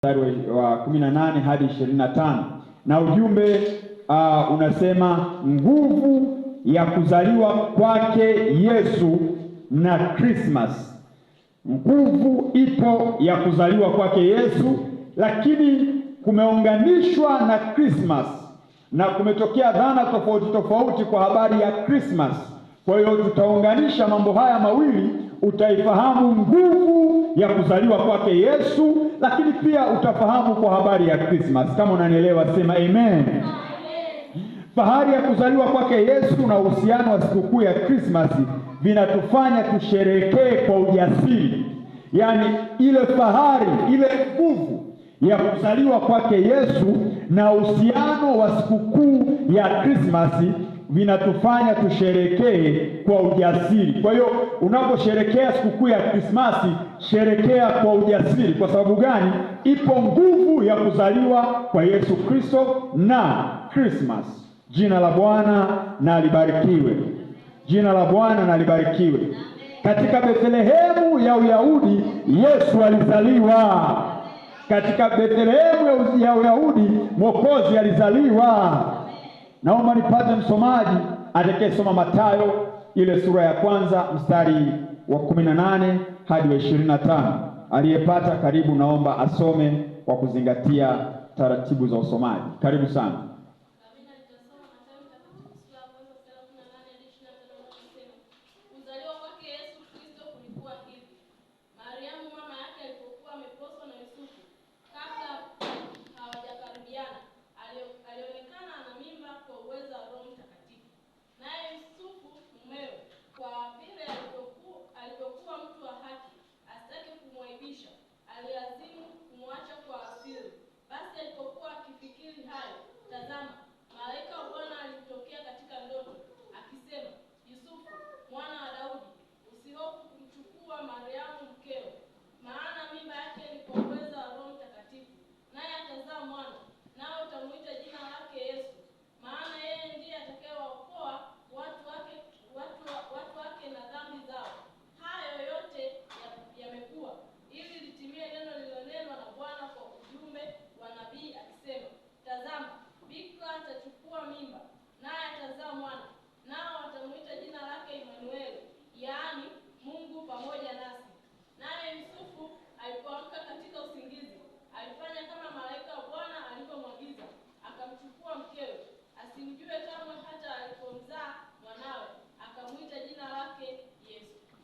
wa 18 hadi 25, na ujumbe unasema nguvu ya kuzaliwa kwake Yesu na Christmas. Nguvu ipo ya kuzaliwa kwake Yesu, lakini kumeunganishwa na Christmas, na kumetokea dhana tofauti tofauti kwa habari ya Christmas. Kwa hiyo tutaunganisha mambo haya mawili, utaifahamu nguvu ya kuzaliwa kwake Yesu, lakini pia utafahamu kwa habari ya Christmas. Kama unanielewa sema amen. Fahari ya kuzaliwa kwake Yesu na uhusiano wa sikukuu ya Christmas vinatufanya tusherekee kwa ujasiri. Yaani ile fahari, ile nguvu ya kuzaliwa kwake Yesu na uhusiano wa sikukuu ya Christmas vinatufanya tusherekee kwa ujasiri. Kwa hiyo unaposherekea sikukuu ya Krismasi, sherekea kwa ujasiri. Kwa sababu gani? Ipo nguvu ya kuzaliwa kwa Yesu Kristo na Christmas. Jina la Bwana na libarikiwe. Jina la Bwana na libarikiwe. Katika Bethlehemu ya Uyahudi Yesu alizaliwa. Katika Bethlehemu ya Uyahudi Mwokozi alizaliwa. Naomba nipate msomaji atakayesoma Mathayo ile sura ya kwanza mstari wa 18 hadi wa 25. Aliyepata karibu, naomba asome kwa kuzingatia taratibu za usomaji. Karibu sana.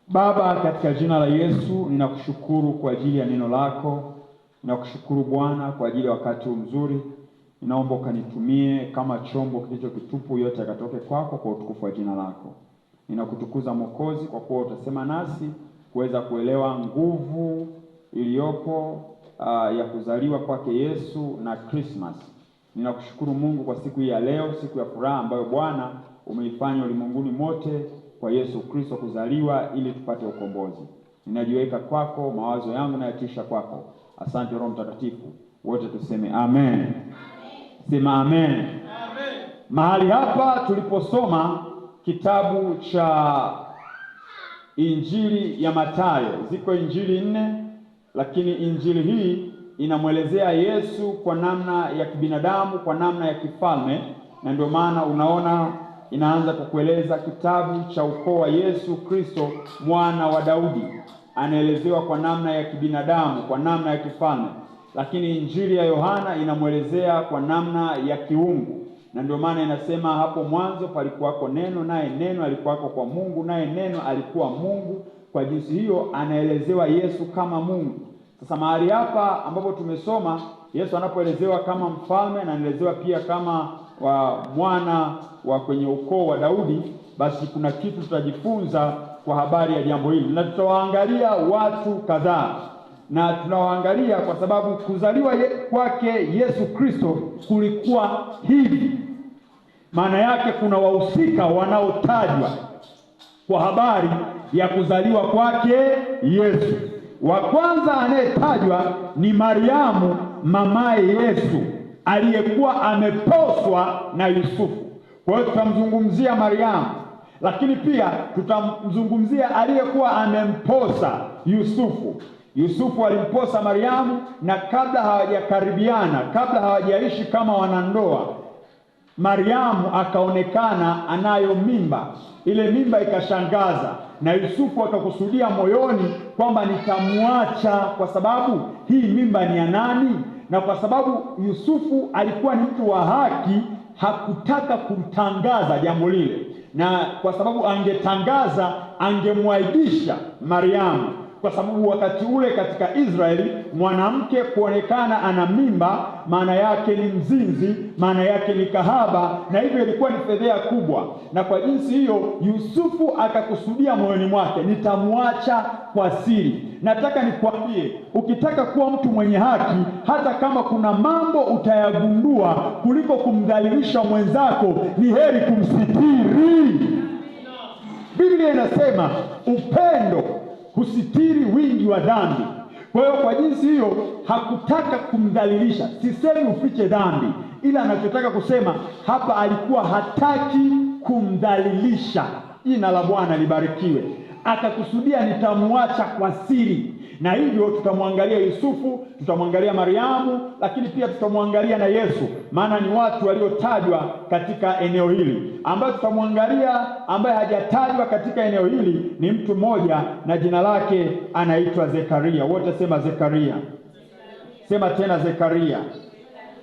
Baba, katika jina la Yesu ninakushukuru kwa ajili ya neno lako. Ninakushukuru Bwana kwa ajili ya wakati mzuri. Ninaomba ukanitumie kama chombo kilicho kitupu, yote yakatoke kwako kwa utukufu wa jina lako. Ninakutukuza Mwokozi kwa kuwa utasema nasi kuweza kuelewa nguvu iliyopo ya kuzaliwa kwake Yesu na Christmas. Ninakushukuru Mungu kwa siku hii ya leo, siku ya furaha ambayo Bwana umeifanya ulimwenguni mote kwa Yesu Kristo kuzaliwa ili tupate ukombozi. Ninajiweka kwako, mawazo yangu nayatisha kwako. Asante Roho Mtakatifu. Wote tuseme amen. Amen. Sema amen. Amen. Mahali hapa tuliposoma kitabu cha Injili ya Mathayo, ziko injili 4, lakini injili hii inamwelezea Yesu kwa namna ya kibinadamu, kwa namna ya kifalme, na ndio maana unaona inaanza kukueleza kitabu cha ukoo wa Yesu Kristo mwana wa Daudi. Anaelezewa kwa namna ya kibinadamu, kwa namna ya kifalme, lakini injili ya Yohana inamwelezea kwa namna ya kiungu. Na ndio maana inasema hapo mwanzo palikuwako neno, naye neno alikuwako kwa Mungu, naye neno alikuwa Mungu. Kwa jinsi hiyo anaelezewa Yesu kama Mungu. Sasa mahali hapa ambapo tumesoma Yesu anapoelezewa kama mfalme na anaelezewa pia kama mwana wa kwenye ukoo wa Daudi, basi kuna kitu tutajifunza kwa habari ya jambo hili. Na tutawaangalia watu kadhaa, na tunawaangalia kwa sababu kuzaliwa kwake Yesu Kristo kulikuwa hivi. Maana yake kuna wahusika wanaotajwa kwa habari ya kuzaliwa kwake Yesu. Wa kwanza anayetajwa ni Mariamu mamaye Yesu, aliyekuwa ameposwa na Yusufu. Kwa hiyo tutamzungumzia Mariamu, lakini pia tutamzungumzia aliyekuwa amemposa Yusufu. Yusufu alimposa Mariamu, na kabla hawajakaribiana, kabla hawajaishi kama wanandoa, Mariamu akaonekana anayo mimba. Ile mimba ikashangaza, na Yusufu akakusudia moyoni kwamba nitamwacha, kwa sababu hii mimba ni ya nani? Na kwa sababu Yusufu alikuwa ni mtu wa haki, hakutaka kumtangaza jambo lile, na kwa sababu angetangaza angemwaibisha Mariamu, kwa sababu wakati ule katika Israeli mwanamke kuonekana ana mimba maana yake ni mzinzi, maana yake ni kahaba, na hivyo ilikuwa ni fedheha kubwa. Na kwa jinsi hiyo Yusufu akakusudia moyoni mwake, nitamwacha kwa siri. Nataka nikwambie, ukitaka kuwa mtu mwenye haki, hata kama kuna mambo utayagundua, kuliko kumdhalilisha mwenzako, ni heri kumsitiri. Biblia inasema upendo husitiri wingi wa dhambi. Kwa hiyo kwa jinsi hiyo hakutaka kumdhalilisha. Sisemi ufiche dhambi, ila anachotaka kusema hapa, alikuwa hataki kumdhalilisha. Jina la Bwana libarikiwe. Akakusudia nitamwacha kwa siri, na hivyo tutamwangalia Yusufu, tutamwangalia Mariamu, lakini pia tutamwangalia na Yesu, maana ni watu waliotajwa katika eneo hili. Ambaye tutamwangalia ambaye hajatajwa katika eneo hili ni mtu mmoja, na jina lake anaitwa Zekaria. Wote sema Zekaria. Sema tena Zekaria.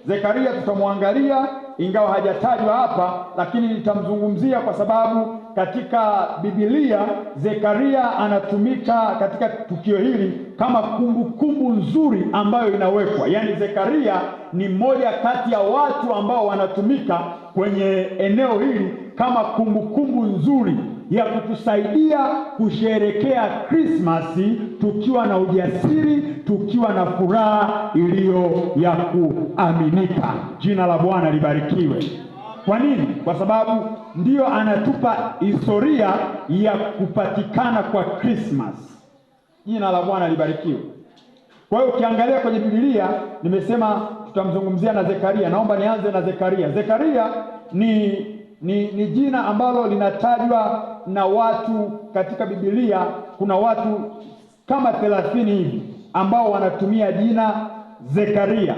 Zekaria tutamwangalia, ingawa hajatajwa hapa, lakini nitamzungumzia kwa sababu katika Biblia Zekaria anatumika katika tukio hili kama kumbukumbu nzuri ambayo inawekwa. Yaani Zekaria ni mmoja kati ya watu ambao wanatumika kwenye eneo hili kama kumbukumbu nzuri ya kutusaidia kusherekea Krismasi tukiwa na ujasiri, tukiwa na furaha iliyo ya kuaminika. Jina la Bwana libarikiwe. Kwa nini? Kwa sababu ndiyo anatupa historia ya kupatikana kwa Krismasi. Jina la Bwana libarikiwe. Kwa hiyo ukiangalia kwenye Biblia, nimesema tutamzungumzia na Zekaria. Naomba nianze na Zekaria. Zekaria ni jina ambalo linatajwa na watu katika Biblia. Kuna watu kama 30 hivi ambao wanatumia jina Zekaria,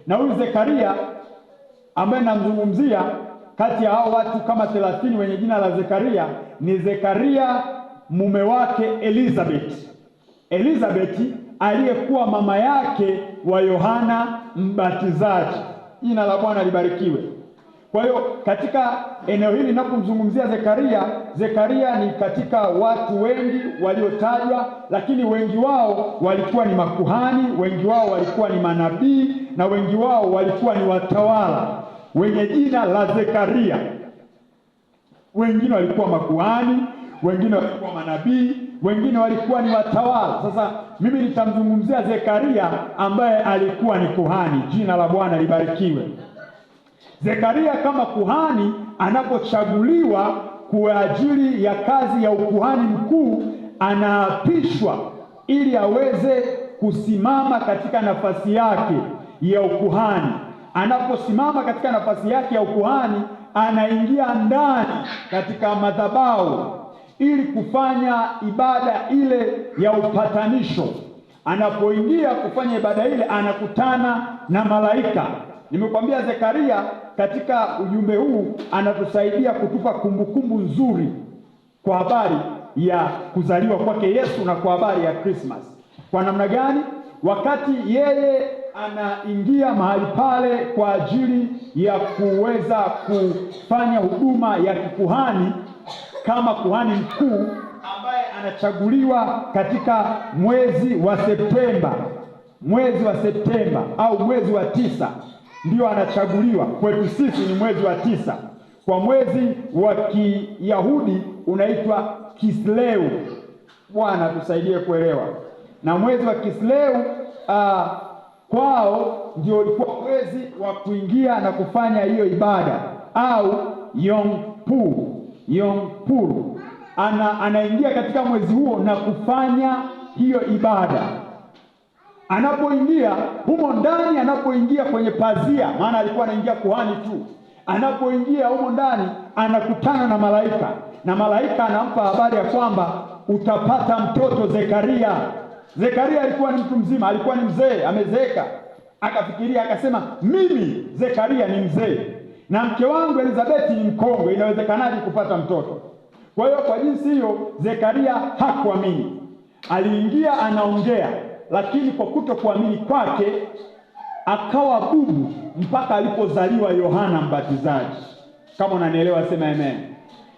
na huyu Zekaria ambaye namzungumzia kati ya hao watu kama 30 wenye jina la Zekaria ni Zekaria mume wake Elizabeth aliyekuwa mama yake wa Yohana Mbatizaji. Jina la Bwana libarikiwe. Kwa hiyo katika eneo hili ninapomzungumzia Zekaria ni katika watu wengi waliotajwa, lakini wengi wao walikuwa ni makuhani, wengi wao walikuwa ni manabii, na wengi wao walikuwa ni watawala wenye jina la Zekaria. Wengine walikuwa makuhani, wengine walikuwa manabii, wengine walikuwa ni watawala. Sasa mimi nitamzungumzia Zekaria ambaye alikuwa ni kuhani. Jina la Bwana libarikiwe. Zekaria kama kuhani anapochaguliwa kwa ajili ya kazi ya ukuhani mkuu, anaapishwa ili aweze kusimama katika nafasi yake ya ukuhani. Anaposimama katika nafasi yake ya ukuhani, anaingia ndani katika madhabahu ili kufanya ibada ile ya upatanisho. Anapoingia kufanya ibada ile, anakutana na malaika. Nimekwambia Zekaria katika ujumbe huu anatusaidia kutupa kumbukumbu nzuri kwa habari ya kuzaliwa kwake Yesu na kwa habari ya Christmas. Kwa namna gani? Wakati yeye anaingia mahali pale kwa ajili ya kuweza kufanya huduma ya kikuhani kama kuhani mkuu ambaye anachaguliwa katika mwezi wa Septemba au mwezi wa 9, ndio anachaguliwa. Kwetu sisi ni mwezi wa 9. Kwa mwezi wa Kiyahudi unaitwa Kisleu. Bwana tusaidie kuelewa. Na mwezi wa Kisleu kwao ndio ulikuwa mwezi wa kuingia na kufanya hiyo ibada, au Yom Kippur. Anaingia katika mwezi huo na kufanya hiyo ibada. Anapoingia humo ndani, anapoingia kwenye pazia, maana alikuwa anaingia kuhani tu. Anapoingia humo ndani, anakutana na malaika, na malaika anampa habari ya kwamba utapata mtoto Zekaria. Zekaria alikuwa ni mtu mzima, alikuwa ni mzee, amezeeka. Akafikiria akasema, mimi Zekaria ni mzee na mke wangu Elizabeti ni mkongwe, inawezekanaje kupata mtoto? Kwa hiyo kwa jinsi hiyo Zekaria hakuamini. Aliingia anaongea, lakini kwa kutokuamini kwake akawa bubu mpaka alipozaliwa Yohana Mbatizaji. Kama unanielewa sema amen.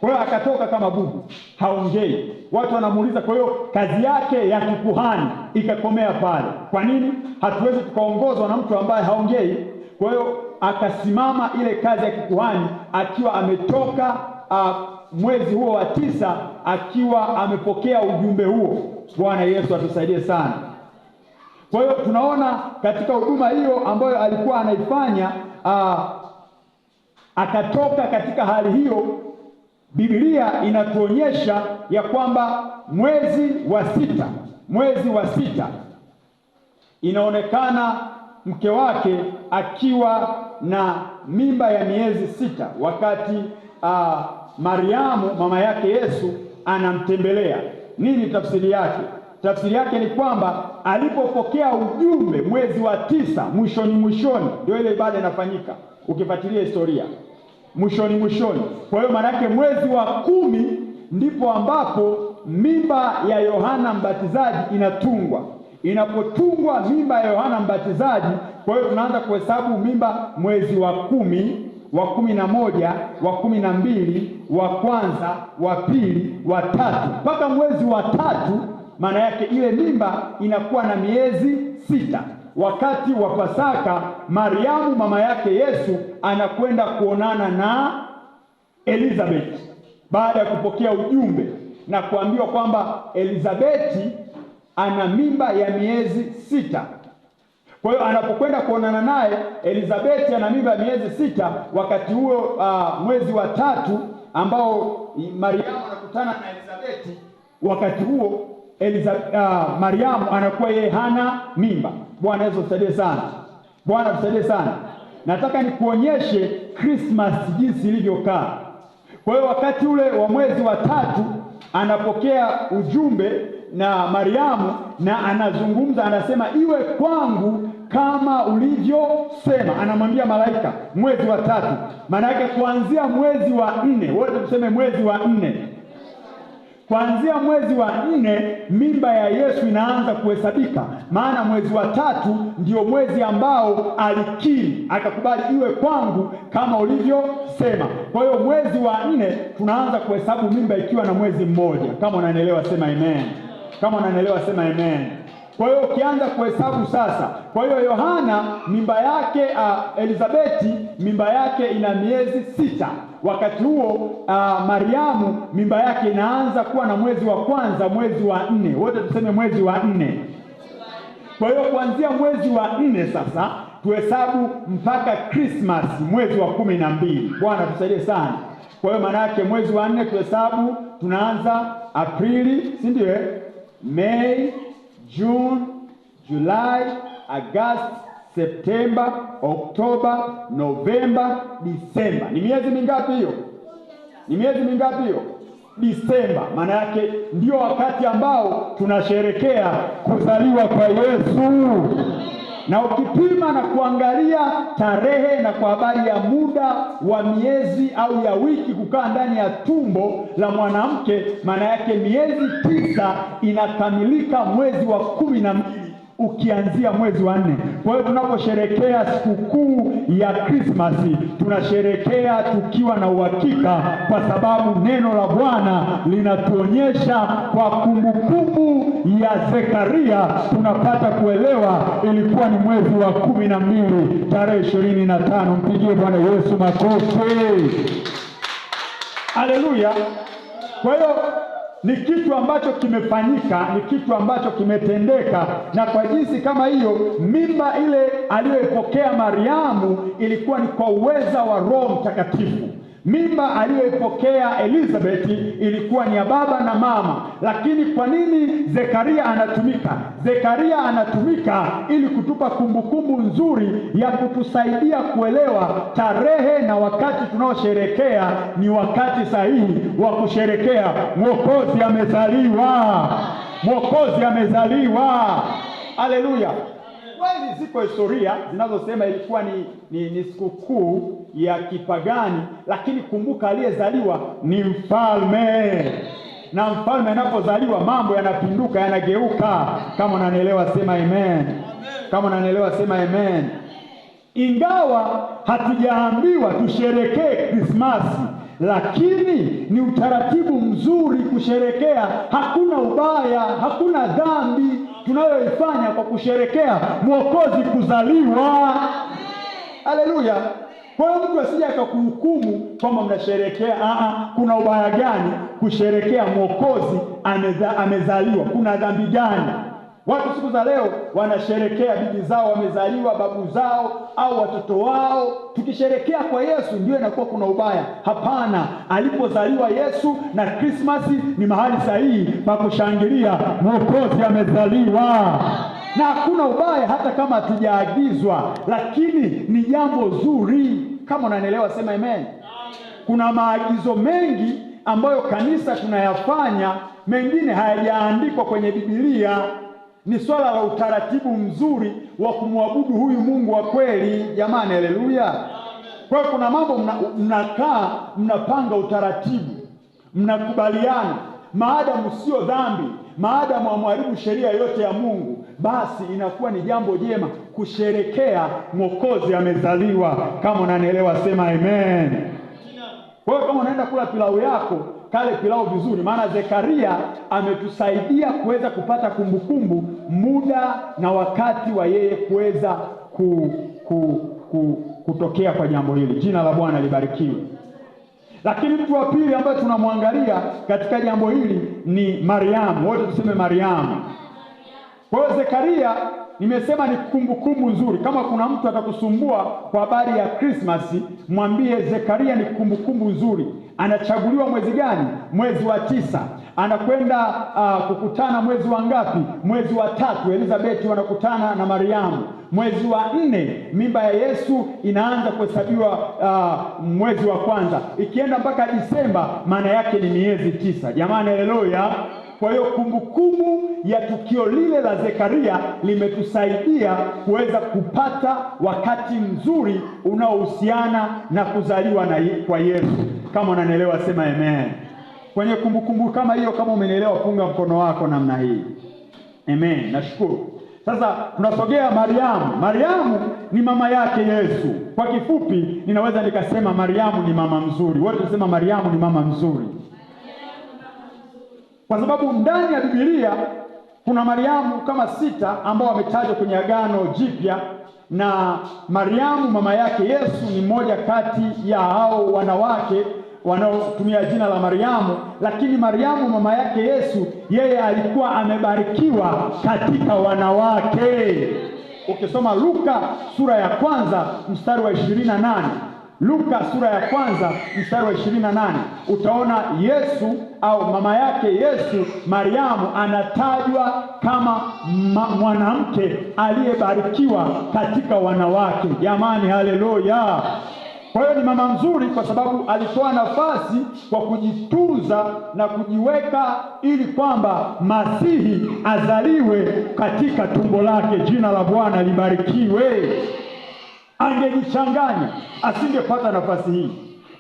Kwa hiyo akatoka kama bubu, haongei. Watu wanamuuliza, kwa hiyo kazi yake ya kikuhani ikakomea pale. Kwa nini? Hatuwezi tukaongozwa na mtu ambaye haongei. Kwa hiyo akasimama ile kazi ya kikuhani akiwa ametoka mwezi huo wa 9 akiwa amepokea ujumbe huo. Bwana Yesu atusaidie sana. Kwa hiyo tunaona katika huduma hiyo ambayo alikuwa anaifanya, akatoka katika hali hiyo. Biblia inatuonyesha ya kwamba mwezi wa sita inaonekana mke wake akiwa na mimba ya miezi 6 wakati Mariamu mama yake Yesu anamtembelea. Nini tafsiri yake? Tafsiri yake ni kwamba alipopokea ujumbe mwezi wa 9 mwishoni, ndio ile ibada inafanyika, ukifuatilia historia, mwishoni. Kwa hiyo maana yake mwezi wa 10 ndipo ambapo mimba ya Yohana Mbatizaji inatungwa. Inapotungwa mimba ya Yohana Mbatizaji, kwa hiyo tunaanza kuhesabu mimba mwezi wa 10, wa 11, wa 12, wa kwanza, wa pili, wa 3 mpaka mwezi wa 3. Maana yake ile mimba inakuwa na miezi 6. Wakati wa Pasaka, Mariamu mama yake Yesu anakwenda kuonana na Elizabeth baada ya kupokea ujumbe na kuambiwa kwamba Elizabeti ana mimba ya miezi 6. Kwa hiyo anapokwenda kuonana naye, Elizabeti ana mimba ya miezi 6. Wakati huo mwezi wa 3 ambao Mariamu anakutana na Elizabeti, wakati huo Mariamu anakuwa yeye hana mimba. Bwana Yesu tusaidie sana. Bwana tusaidie sana. Nataka nikuonyeshe Christmas jinsi ilivyokaa. Kwa hiyo wakati ule wa mwezi wa 3 anapokea ujumbe na Mariamu na anazungumza, anasema iwe kwangu kama ulivyosema. Anamwambia malaika mwezi wa 3. Maana yake kuanzia mwezi wa 4, wote tuseme mwezi wa 4. Kuanzia mwezi wa 4 mimba ya Yesu inaanza kuhesabika, maana mwezi wa 3 ndio mwezi ambao alikiri akakubali iwe kwangu kama ulivyosema. Kwa hiyo mwezi wa 4 tunaanza kuhesabu mimba ikiwa na mwezi mmoja. Kama unanielewa sema amen. Kama unanielewa sema amen. Kwa hiyo ukianza kuhesabu sasa, kwa hiyo Yohana mimba yake Elizabeti mimba yake ina miezi 6. Wakati huo Mariamu mimba yake inaanza kuwa na mwezi wa kwanza, mwezi wa 4. Wote tuseme mwezi wa 4. Kwa hiyo kuanzia mwezi wa 4 sasa tuhesabu mpaka Christmas mwezi wa 12. Bwana tusaidie sana. Kwa hiyo maana yake mwezi wa 4 tuhesabu, tunaanza Aprili, si ndio? Mei, June, July, August, Septemba, Oktoba, Novemba, Disemba. Ni miezi mingapi hiyo? Ni miezi mingapi hiyo? Disemba. Maana yake ndio wakati ambao tunasherekea kuzaliwa kwa Yesu. Na ukipima na kuangalia tarehe na kwa habari ya muda wa miezi au ya wiki kukaa ndani ya tumbo la mwanamke, maana yake miezi 9 inakamilika mwezi wa 12 ukianzia mwezi wa 4. Kwa hiyo tunaposherekea sikukuu ya Krismasi tunasherekea tukiwa na uhakika, kwa sababu neno la Bwana linatuonyesha kwa kumbukumbu ya Zekaria tunapata kuelewa ilikuwa ni mwezi wa 12 tarehe 25. Mpigie Bwana Yesu makofi. Haleluya. Kwa hiyo ni kitu ambacho kimefanyika, ni kitu ambacho kimetendeka, na kwa jinsi kama hiyo mimba ile aliyoipokea Mariamu ilikuwa ni kwa uweza wa Roho Mtakatifu. Mimba aliyoipokea Elizabeth ilikuwa ni ya baba na mama. Lakini kwa nini Zekaria anatumika? Zekaria anatumika ili kutupa kumbukumbu nzuri ya kutusaidia kuelewa tarehe na wakati tunaosherekea ni wakati sahihi wa kusherekea Mwokozi amezaliwa. Mwokozi amezaliwa. Haleluya. Kweli ziko historia zinazosema ilikuwa ni sikukuu ya kipagani, lakini kumbuka aliyezaliwa ni mfalme. Na mfalme anapozaliwa mambo yanapinduka, yanageuka. Kama unanielewa sema amen. Kama unanielewa sema amen. Ingawa hatujaambiwa tusherekee Krismasi, lakini ni utaratibu mzuri kusherekea. Hakuna ubaya, hakuna dhambi tunayoifanya kwa kusherekea Mwokozi kuzaliwa. Haleluya. Kwa hiyo mtu asije akakuhukumu kwamba mnasherekea. Kuna ubaya gani kusherekea Mwokozi amezaliwa? Kuna dhambi gani? Watu siku za leo wanasherekea bibi zao wamezaliwa, babu zao au watoto wao. Tukisherekea kwa Yesu ndio inakuwa kuna ubaya. Hapana, alipozaliwa Yesu na Krismasi ni mahali sahihi pa kushangilia Mwokozi amezaliwa. Na hakuna ubaya hata kama hatujaagizwa, lakini ni jambo zuri. Kama unanielewa sema amen. Kuna maagizo mengi ambayo kanisa tunayafanya, mengine hayajaandikwa kwenye Biblia. Ni swala la utaratibu mzuri wa kumwabudu huyu Mungu wa kweli. Jamani, haleluya. Kwa hiyo kuna mambo mnakaa mnapanga utaratibu, mnakubaliana, maadamu sio dhambi, maadamu hamharibu sheria yote ya Mungu, basi inakuwa ni jambo jema kusherekea Mwokozi amezaliwa. Kama unanielewa sema amen. Kwa hiyo kama unaenda kula pilau yako, kale pilau vizuri, maana Zekaria ametusaidia kuweza kupata kumbukumbu, muda na wakati wa yeye kuweza kutokea kwa jambo hili. Jina la Bwana libarikiwe. Lakini mtu wa pili ambaye tunamwangalia katika jambo hili ni Mariamu. Wote tuseme Mariamu. Kwa hiyo Zekaria nimesema ni kumbukumbu nzuri. Kama kuna mtu atakusumbua kwa habari ya Krismasi, mwambie Zekaria ni kumbukumbu nzuri. Anachaguliwa mwezi gani? Mwezi wa 9. Anakwenda kukutana mwezi wa ngapi? Mwezi wa 3. Elizabeth wanakutana na Mariamu. Mwezi wa 4 mimba ya Yesu inaanza kuhesabiwa mwezi wa kwanza. Ikienda mpaka Disemba maana yake ni miezi 9. Jamani, haleluya. Kwa hiyo kumbukumbu ya tukio lile la Zekaria limetusaidia kuweza kupata wakati mzuri unaohusiana na kuzaliwa kwa Yesu. Kama unanielewa sema amen. Kwenye kumbukumbu kama hiyo, kama umenielewa, punga mkono wako namna hii. Amen. Nashukuru. Sasa tunasogea Mariamu. Mariamu ni mama yake Yesu. Kwa kifupi ninaweza nikasema Mariamu ni mama mzuri. Wote tunasema Mariamu ni mama mzuri. Kwa sababu ndani ya Biblia kuna Mariamu kama 6 ambao wametajwa kwenye Agano Jipya, na Mariamu mama yake Yesu ni mmoja kati ya hao wanawake wanaotumia jina la Mariamu. Lakini Mariamu mama yake Yesu, yeye alikuwa amebarikiwa katika wanawake. Ukisoma Luka sura ya 1 mstari wa 28, Luka sura ya 1 mstari wa 28, utaona Yesu au mama yake Yesu Mariamu anatajwa kama mwanamke aliyebarikiwa katika wanawake. Jamani, haleluya. Kwa hiyo ni mama mzuri kwa sababu alitoa nafasi kwa kujitunza na kujiweka ili kwamba Masihi azaliwe katika tumbo lake. Jina la Bwana libarikiwe. Angejichanganya asingepata nafasi hii.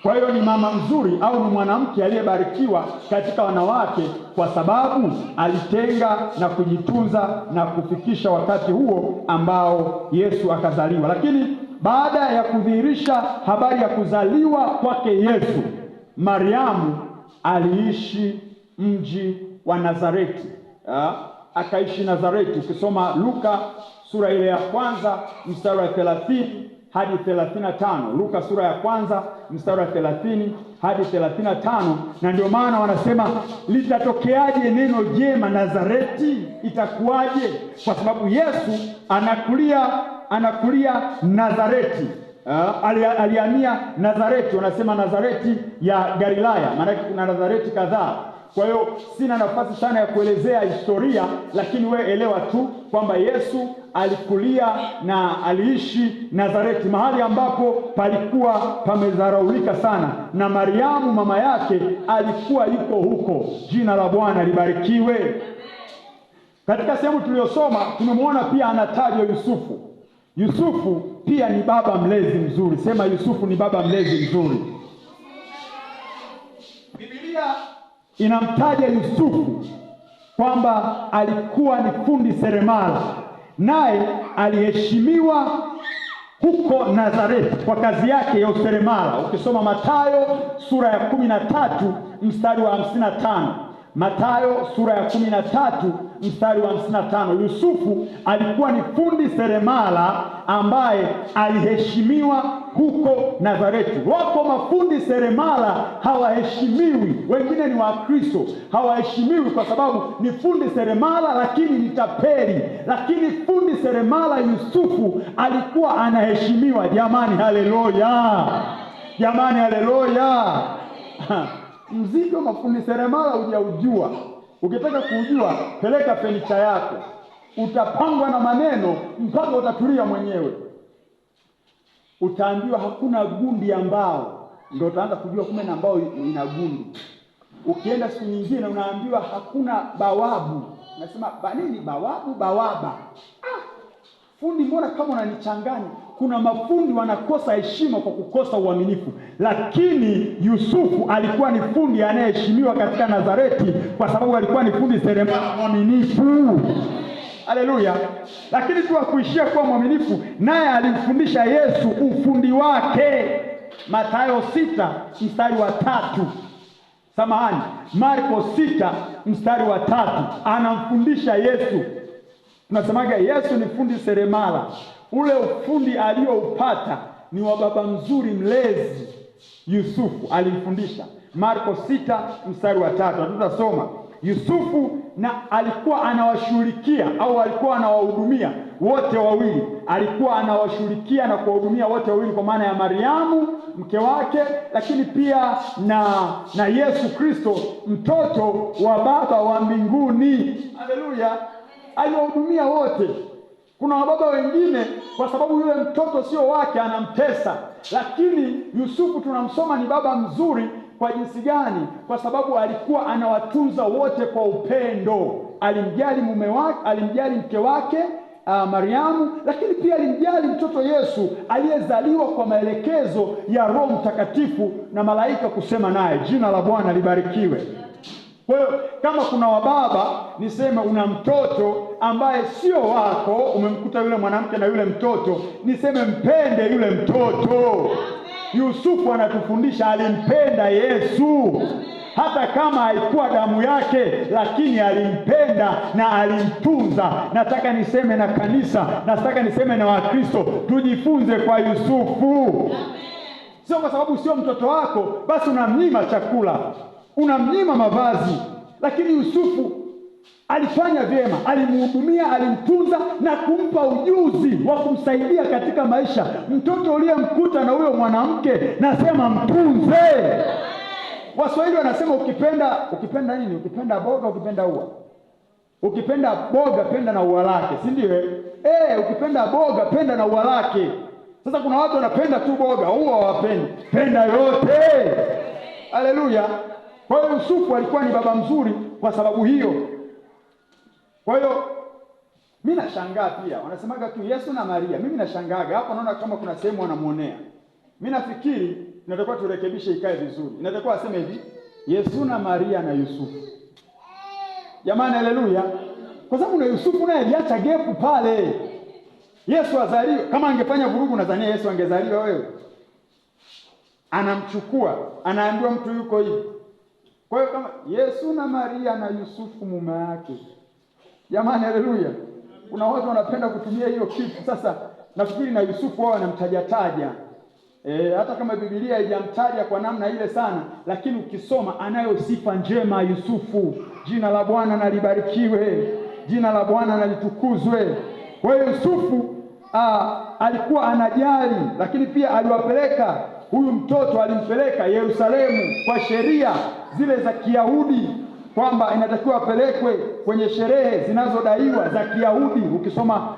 Kwa hiyo ni mama mzuri au ni mwanamke aliyebarikiwa katika wanawake kwa sababu alitenga na kujitunza na kufikisha wakati huo ambao Yesu akazaliwa. Lakini baada ya kudhihirisha habari ya kuzaliwa kwake Yesu, Mariamu aliishi mji wa Nazareti. Akaishi Nazareti. Ukisoma Luka sura ile ya 1 mstari wa 30 hadi 35. Luka sura ya 1 mstari wa 30 hadi 35. Na ndio maana wanasema litatokeaje neno jema Nazareti? Itakuwaje? Kwa sababu Yesu anakulia Nazareti. Alihamia Nazareti. Wanasema Nazareti ya Galilaya, maana kuna Nazareti kadhaa. Kwa hiyo sina nafasi sana ya kuelezea historia, lakini we elewa tu kwamba Yesu alikulia na aliishi Nazareti, mahali ambapo palikuwa pamedharaulika sana, na Mariamu mama yake alikuwa yuko huko. Jina la Bwana libarikiwe. Katika sehemu tuliyosoma tumemwona pia anatajwa Yusufu. Yusufu pia ni baba mlezi mzuri. Sema Yusufu ni baba mlezi mzuri. Biblia inamtaja Yusufu kwamba alikuwa ni fundi seremala, naye aliheshimiwa huko Nazareti kwa kazi yake ya useremala. Ukisoma Mathayo sura ya 13 mstari wa 55, Mathayo sura ya 13 mstari wa 55, Yusufu alikuwa ni fundi seremala ambaye aliheshimiwa huko Nazareti. Wako mafundi seremala hawaheshimiwi, wengine ni Wakristo, hawaheshimiwi kwa sababu ni fundi seremala lakini ni tapeli. Lakini fundi seremala Yusufu alikuwa anaheshimiwa. Jamani, haleluya! Jamani, haleluya! Mzigo mafundi seremala hujaujua. Ukitaka kujua, peleka fenicha yako, utapangwa na maneno mpaka utatulia mwenyewe. Utaambiwa hakuna gundi ya mbao, ndio utaanza kujua kumbe na mbao ina gundi. Ukienda siku nyingine unaambiwa hakuna bawabu, unasema nini bawabu, bawaba. Fundi, mbona kama unanichanganya? Kuna mafundi wanakosa heshima kwa kukosa uaminifu, lakini Yusufu alikuwa ni fundi anayeheshimiwa katika Nazareti kwa sababu alikuwa ni fundi seremala mwaminifu. Haleluya! Lakini tu hakuishia kuwa mwaminifu, naye alimfundisha Yesu ufundi wake. Mathayo 6 mstari wa 3. Marko 6 mstari wa 3 anamfundisha Yesu. Tunasemaga Yesu ni fundi seremala. Ule ufundi alioupata ni wa baba mzuri mlezi. Yusufu alimfundisha. Marko 6 mstari wa 3 tutasoma. Yusufu na alikuwa anawashughulikia au alikuwa anawahudumia wote wawili. Alikuwa anawashughulikia na kuwahudumia wote wawili, kwa maana ya Mariamu mke wake, lakini pia na Yesu Kristo mtoto wa Baba wa mbinguni. Haleluya! Aliwahudumia wote. Kuna wababa wengine kwa sababu yule mtoto sio wake anamtesa, lakini Yusufu tunamsoma ni baba mzuri. Kwa jinsi gani? Kwa sababu alikuwa anawatunza wote kwa upendo. Alimjali mume wake, alimjali mke wake Mariamu, lakini pia alimjali mtoto Yesu aliyezaliwa kwa maelekezo ya Roho Mtakatifu na malaika kusema naye. Jina la Bwana libarikiwe. Kwa hiyo kama kuna wababa, niseme una mtoto ambaye sio wako, umemkuta yule mwanamke na yule mtoto, niseme mpende yule mtoto. Yusufu anatufundisha alimpenda Yesu. Hata kama haikuwa damu yake, lakini alimpenda na alimtunza. Nataka niseme na kanisa, nataka niseme na Wakristo, tujifunze kwa Yusufu. Sio kwa sababu sio mtoto wako basi unamnyima chakula, unamnyima mavazi. Lakini Yusufu alifanya vyema, alimhudumia, alimtunza na kumpa ujuzi wa kumsaidia katika maisha. Mtoto uliyemkuta na huyo mwanamke, nasema mtunze. Waswahili wanasema ukipenda nini? Ukipenda boga, ukipenda ua. Ukipenda boga, penda na ua lake, si ndio? Ukipenda boga, penda na ua lake. Sasa kuna watu wanapenda tu boga, ua hawapendi. Penda yote. Haleluya! Kwa hiyo Yusufu alikuwa ni baba mzuri kwa sababu hiyo. Kwa hiyo mimi nashangaa pia, wanasemaga tu Yesu na Maria. Mimi nashangaga hapo, naona kama kuna sehemu wanamuonea. Mimi nafikiri tunatakiwa turekebishe ikae vizuri. Inatakiwa aseme hivi, Yesu na Maria na Yusufu. Jamani, haleluya! Kwa sababu na Yusufu naye aliacha gepu pale. Yesu azaliwe, kama angefanya vurugu nadhani Yesu angezaliwa wewe. Anamchukua, anaambiwa mtu yuko hivi. Kwa hiyo kama Yesu na Maria na Yusufu mume wake. Jamani, haleluya! Kuna watu wanapenda kutumia hiyo kitu. Sasa nafikiri na Yusufu wao wanamtajataja. Hata kama Biblia haijamtaja kwa namna ile sana, lakini ukisoma anayo sifa njema Yusufu. Jina la Bwana na libarikiwe. Jina la Bwana na litukuzwe. Kwa hiyo Yusufu alikuwa anajali, lakini pia aliwapeleka huyu mtoto, alimpeleka Yerusalemu kwa sheria zile za Kiyahudi, kwamba inatakiwa apelekwe kwenye sherehe zinazodaiwa za Kiyahudi. Ukisoma